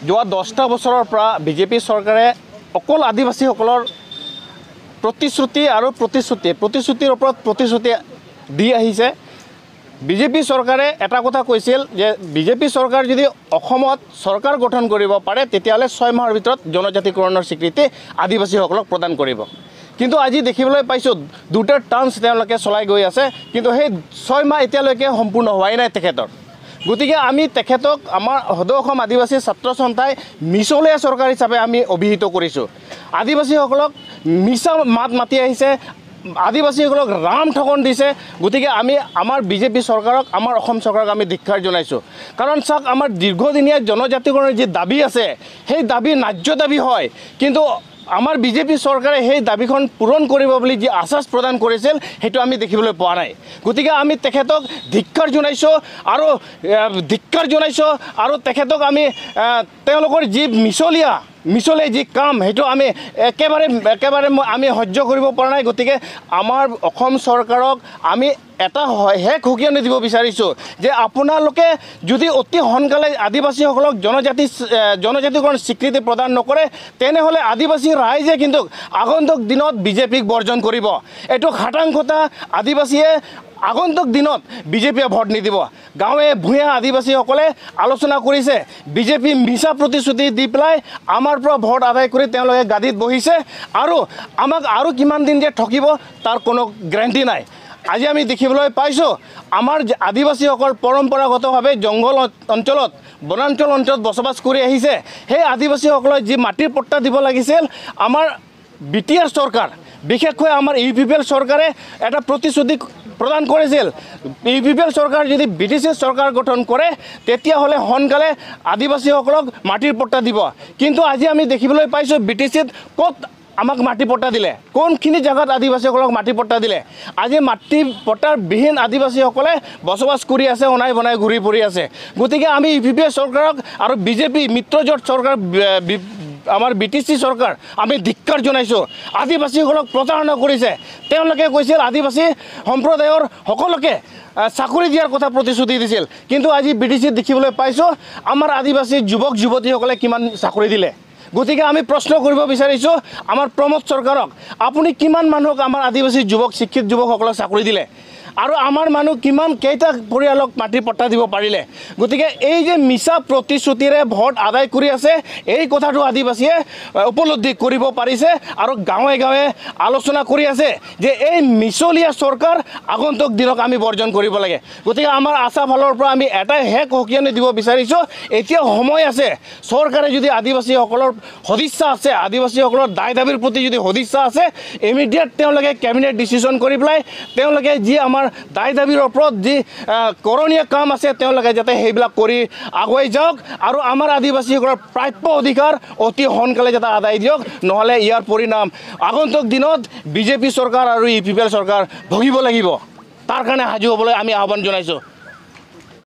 যোৱা 10টা বছৰৰ পৰা বিজেপি চৰকাৰে অকল আদিবাসীসকলৰ প্ৰতিশ্ৰুতিৰ ওপৰত প্ৰতিশ্ৰুতি দি আহিছে। বিজেপি চৰকাৰে এটা কথা কৈছিল যে বিজেপি চৰকাৰ যদি অসমত চৰকাৰ গঠন কৰিব পাৰে তেতিয়াহ'লে 6 মাহৰ ভিতৰত জনজাতিকৰণৰ স্বীকৃতি আদিবাসীসকলক প্ৰদান কৰিব। কিন্তু আজি দেখিবলৈ পাইছোঁ দুটা টাৰ্মছ তেওঁলোকে চলাই গৈ আছে, কিন্তু সেই 6 মাহ এতিয়ালৈকে সম্পূৰ্ণ হোৱাই নাই তেখেতৰ। গতিকে আমি তেখেতক আমাৰ সদৌ অসম আদিবাসী ছাত্ৰ সন্থাই মিছলীয়া চৰকাৰ হিচাপে আমি অভিহিত কৰিছোঁ। আদিবাসীসকলক মিছা মাত মাতি আহিছে, আদিবাসীসকলক ৰাম ঠগন দিছে। গতিকে আমি আমাৰ বিজেপি চৰকাৰক, আমাৰ অসম চৰকাৰক আমি ধিক্কাৰ জনাইছোঁ। কাৰণ চাওক, আমাৰ দীৰ্ঘদিনীয়া জনজাতিকৰণৰ যি দাবী আছে সেই দাবী ন্যায্য দাবী হয়, কিন্তু আমাৰ বিজেপি চৰকাৰে সেই দাবীখন পূৰণ কৰিব বুলি যি আশ্বাস প্ৰদান কৰিছিল সেইটো আমি দেখিবলৈ পোৱা নাই। গতিকে আমি তেখেতক ধিক্কাৰ জনাইছোঁ আৰু তেখেতক আমি তেওঁলোকৰ যি মিছলীয়া যি কাম সেইটো আমি একেবাৰে আমি সহ্য কৰিব পৰা নাই। গতিকে আমাৰ অসম চৰকাৰক আমি এটা শেষ সকিয়নি দিব বিচাৰিছোঁ যে আপোনালোকে যদি অতি সোনকালে আদিবাসীসকলক জনজাতিকৰণ স্বীকৃতি প্ৰদান নকৰে তেনেহ'লে আদিবাসী ৰাইজে কিন্তু আগন্তুক দিনত বিজেপিক বৰ্জন কৰিব। এইটো খাটাংখটা আদিবাসীয়ে আগন্তুক দিনত বিজেপিয়ে ভোট নিদিব। গাঁৱে ভূঞা আদিবাসীসকলে আলোচনা কৰিছে, বিজেপি মিছা প্ৰতিশ্ৰুতি দি পেলাই আমাৰ পৰা ভোট আদায় কৰি তেওঁলোকে গাদীত বহিছে আৰু আমাক আৰু কিমান দিন যে ঠকিব তাৰ কোনো গেৰাণ্টি নাই। আজি আমি দেখিবলৈ পাইছোঁ আমাৰ আদিবাসীসকল পৰম্পৰাগতভাৱে জংঘল অঞ্চলত, বনাঞ্চল অঞ্চলত বসবাস কৰি আহিছে। সেই আদিবাসীসকলক যি মাটিৰ পট্টা দিব লাগিছিল, আমাৰ BTR চৰকাৰ, বিশেষকৈ আমাৰ UPPL চৰকাৰে এটা প্ৰতিশ্ৰুতি প্ৰদান কৰিছিল। UPPL চৰকাৰ যদি BTC চৰকাৰ গঠন কৰে তেতিয়াহ'লে সোনকালে আদিবাসীসকলক মাটিৰ পট্টা দিব। কিন্তু আজি আমি দেখিবলৈ পাইছোঁ BTCত ক'ত আমাক মাটি পট্টা দিলে, কোনখিনি জেগাত আদিবাসীসকলক মাটি পট্টা দিলে। আজি মাটি পট্টাৰ বিহীন আদিবাসীসকলে বসবাস কৰি আছে, অনাই বনাই ঘূৰি ফুৰি আছে। গতিকে আমি UPPL চৰকাৰক আৰু বিজেপি মিত্ৰজোঁট চৰকাৰ, আমাৰ BTC চৰকাৰ আমি ধিক্কাৰ জনাইছোঁ। আদিবাসীসকলক প্ৰতাৰণা কৰিছে। তেওঁলোকে কৈছিল আদিবাসী সম্প্ৰদায়ৰ সকলোকে চাকৰি দিয়াৰ কথা প্ৰতিশ্ৰুতি দিছিল, কিন্তু আজি BTCত দেখিবলৈ পাইছোঁ আমাৰ আদিবাসী যুৱক যুৱতীসকলে কিমান চাকৰি দিলে। গতিকে আমি প্ৰশ্ন কৰিব বিচাৰিছোঁ আমাৰ প্ৰমোদ চৰকাৰক, আপুনি কিমান মানুহক আমাৰ আদিবাসী শিক্ষিত যুৱকসকলক চাকৰি দিলে আৰু আমাৰ মানুহ কেইটা পৰিয়ালক মাটিৰ পট্টা দিব পাৰিলে। গতিকে এই যে মিছা প্ৰতিশ্ৰুতিৰে ভোট আদায় কৰি আছে এই কথাটো আদিবাসীয়ে উপলব্ধি কৰিব পাৰিছে আৰু গাঁৱে গাঁৱে আলোচনা কৰি আছে যে এই মিছলীয়া চৰকাৰ আগন্তুক দিনক আমি বৰ্জন কৰিব লাগে। গতিকে আমাৰ আশা ফালৰ পৰা আমি এটাই শেষ সকিয়নি দিব বিচাৰিছোঁ, এতিয়া সময় আছে। চৰকাৰে যদি আদিবাসীসকলৰ সদিচ্ছা আছে, আদিবাসীসকলৰ দায় দাবীৰ প্ৰতি যদি সদিচ্ছা আছে, ইমিডিয়েট তেওঁলোকে কেবিনেট ডিচিশ্যন কৰি পেলাই তেওঁলোকে যি আমাৰ দায় দাবীৰ ওপৰত যি কৰণীয় কাম আছে তেওঁলোকে যাতে সেইবিলাক কৰি আগুৱাই যাওক আৰু আমাৰ আদিবাসীসকলৰ প্ৰাপ্য অধিকাৰ অতি সোনকালে যাতে আদায় দিয়ক, নহ'লে ইয়াৰ পৰিণাম আগন্তুক দিনত বিজেপি চৰকাৰ আৰু UPPL চৰকাৰ ভুগিব লাগিব। তাৰ কাৰণে সাজু হ'বলৈ আমি আহ্বান জনাইছোঁ।